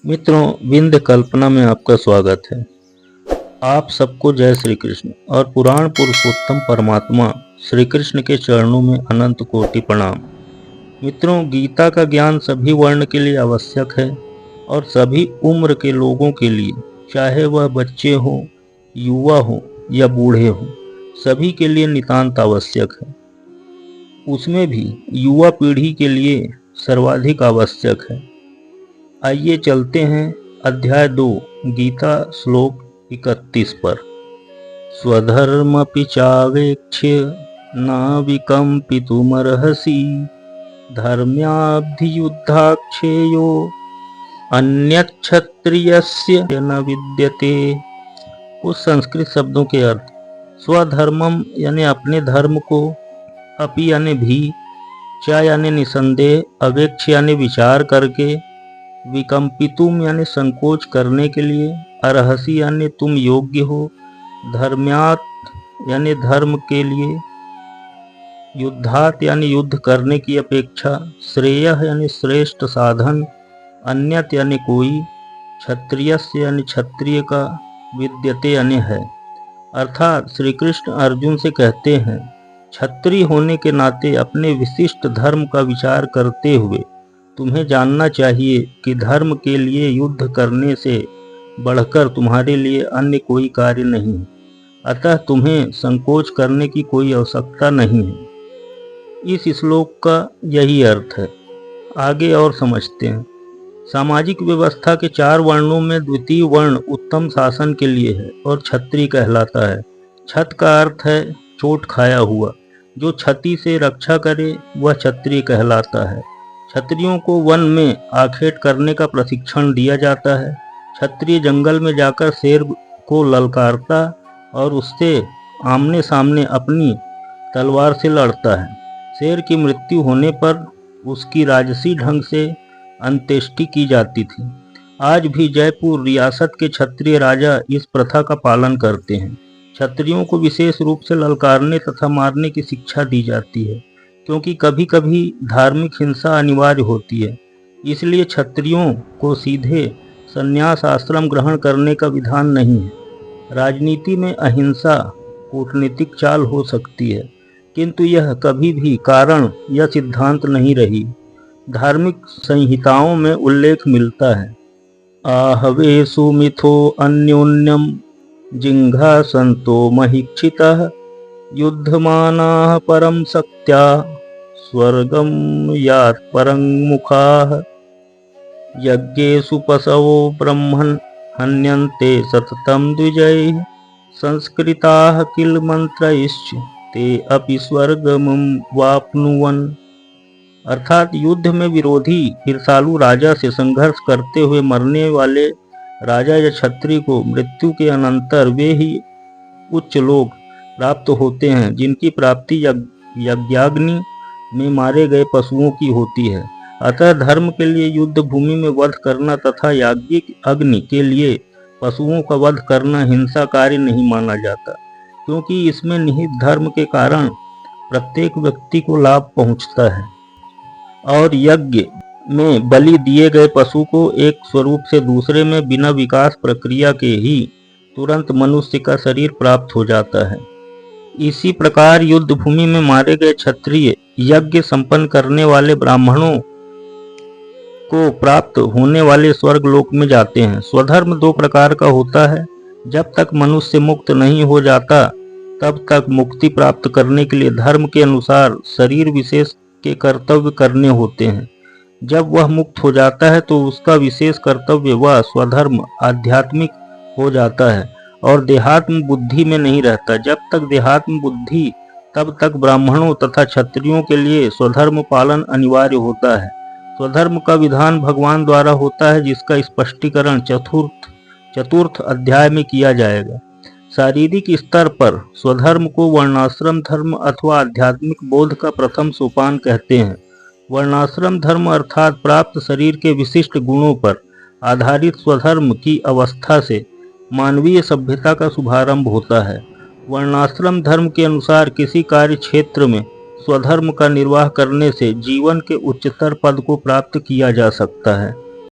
मित्रों, विंध्य कल्पना में आपका स्वागत है। आप सबको जय श्री कृष्ण और पुराण पुरुषोत्तम परमात्मा श्री कृष्ण के चरणों में अनंत कोटि प्रणाम। मित्रों, गीता का ज्ञान सभी वर्ण के लिए आवश्यक है और सभी उम्र के लोगों के लिए, चाहे वह बच्चे हों, युवा हों या बूढ़े हों, सभी के लिए नितांत आवश्यक है। उसमें भी युवा पीढ़ी के लिए सर्वाधिक आवश्यक है। आइए चलते हैं अध्याय 2 गीता श्लोक 31 पर। स्वधर्मपि चावेक्ष्य न विकम्पितुमर्हसि धर्म्याब्धियुद्धाक्षेयो अन्यक्षत्रियस्य न विद्यते। कुछ संस्कृत शब्दों के अर्थ। स्वधर्मम यानी अपने धर्म को, अपि यानी भी, चा यानी निसंदेह, अवेक्ष्य यानी विचार करके, विकम्पितुम यानी संकोच करने के लिए, अर्हसि यानी तुम योग्य हो, धर्म्यात् यानी धर्म के लिए, युद्धात् यानी युद्ध करने की अपेक्षा, श्रेयः यानी श्रेष्ठ साधन, अन्यत यानी कोई, क्षत्रियस्य यानी क्षत्रिय का, विद्यते यानी है। अर्थात श्री कृष्ण अर्जुन से कहते हैं, क्षत्रिय होने के नाते अपने विशिष्ट धर्म का विचार करते हुए तुम्हें जानना चाहिए कि धर्म के लिए युद्ध करने से बढ़कर तुम्हारे लिए अन्य कोई कार्य नहीं है। अतः तुम्हें संकोच करने की कोई आवश्यकता नहीं है। इस श्लोक का यही अर्थ है। आगे और समझते हैं। सामाजिक व्यवस्था के 4 वर्णों में द्वितीय वर्ण उत्तम शासन के लिए है और क्षत्रिय कहलाता है। छत का अर्थ है चोट खाया हुआ। जो क्षति से रक्षा करे वह क्षत्रिय कहलाता है। क्षत्रियों को वन में आखेट करने का प्रशिक्षण दिया जाता है। क्षत्रिय जंगल में जाकर शेर को ललकारता और उससे आमने सामने अपनी तलवार से लड़ता है। शेर की मृत्यु होने पर उसकी राजसी ढंग से अंत्येष्टि की जाती थी। आज भी जयपुर रियासत के क्षत्रिय राजा इस प्रथा का पालन करते हैं। क्षत्रियों को विशेष रूप से ललकारने तथा मारने की शिक्षा दी जाती है, क्योंकि कभी कभी धार्मिक हिंसा अनिवार्य होती है। इसलिए क्षत्रियों को सीधे संन्यास आश्रम ग्रहण करने का विधान नहीं है। राजनीति में अहिंसा कूटनीतिक चाल हो सकती है, किंतु यह कभी भी कारण या सिद्धांत नहीं रही। धार्मिक संहिताओं में उल्लेख मिलता है, आहवेषु मिथो अन्योन्यम जिंघासन्तो महीक्षितः युद्धमानाः परम शक्त्या स्वर्गम यात् परं मुखाः यज्ञेषु पशवो ब्रह्मन् हन्यन्ते सततं द्विजैः संस्कृताः किल मंत्रैश्च ते अपि स्वर्गमं वाप्नुवन्। अर्थात युद्ध में विरोधी ईर्षालु राजा से संघर्ष करते हुए मरने वाले राजा या क्षत्रिय को मृत्यु के अनंतर वे ही उच्च लोक प्राप्त होते हैं जिनकी प्राप्ति यज्ञाग्नि में मारे गए पशुओं की होती है। अतः धर्म के लिए युद्ध भूमि में वध करना तथा याज्ञिक अग्नि के लिए पशुओं का वध करना हिंसा कार्य नहीं माना जाता, क्योंकि इसमें निहित धर्म के कारण प्रत्येक व्यक्ति को लाभ पहुंचता है और यज्ञ में बलि दिए गए पशु को एक स्वरूप से दूसरे में बिना विकास प्रक्रिया के ही तुरंत मनुष्य का शरीर प्राप्त हो जाता है। इसी प्रकार युद्ध भूमि में मारे गए क्षत्रिय यज्ञ संपन्न करने वाले ब्राह्मणों को प्राप्त होने वाले स्वर्ग लोक में जाते हैं। स्वधर्म 2 प्रकार का होता है। जब तक मनुष्य मुक्त नहीं हो जाता तब तक मुक्ति प्राप्त करने के लिए धर्म के अनुसार शरीर विशेष के कर्तव्य करने होते हैं। जब वह मुक्त हो जाता है तो उसका विशेष कर्तव्य वह स्वधर्म आध्यात्मिक हो जाता है और देहात्म बुद्धि में नहीं रहता। जब तक देहात्म बुद्धि, तब तक ब्राह्मणों तथा क्षत्रियों के लिए स्वधर्म पालन अनिवार्य होता है। स्वधर्म का विधान भगवान द्वारा होता है, जिसका स्पष्टीकरण चतुर्थ अध्याय में किया जाएगा। शारीरिक स्तर पर स्वधर्म को वर्णाश्रम धर्म अथवा आध्यात्मिक बोध का प्रथम सोपान कहते हैं। वर्णाश्रम धर्म अर्थात प्राप्त शरीर के विशिष्ट गुणों पर आधारित स्वधर्म की अवस्था से मानवीय सभ्यता का शुभारंभ होता है। वर्णाश्रम धर्म के अनुसार किसी कार्य क्षेत्र में स्वधर्म का निर्वाह करने से जीवन के उच्चतर पद को प्राप्त किया जा सकता है।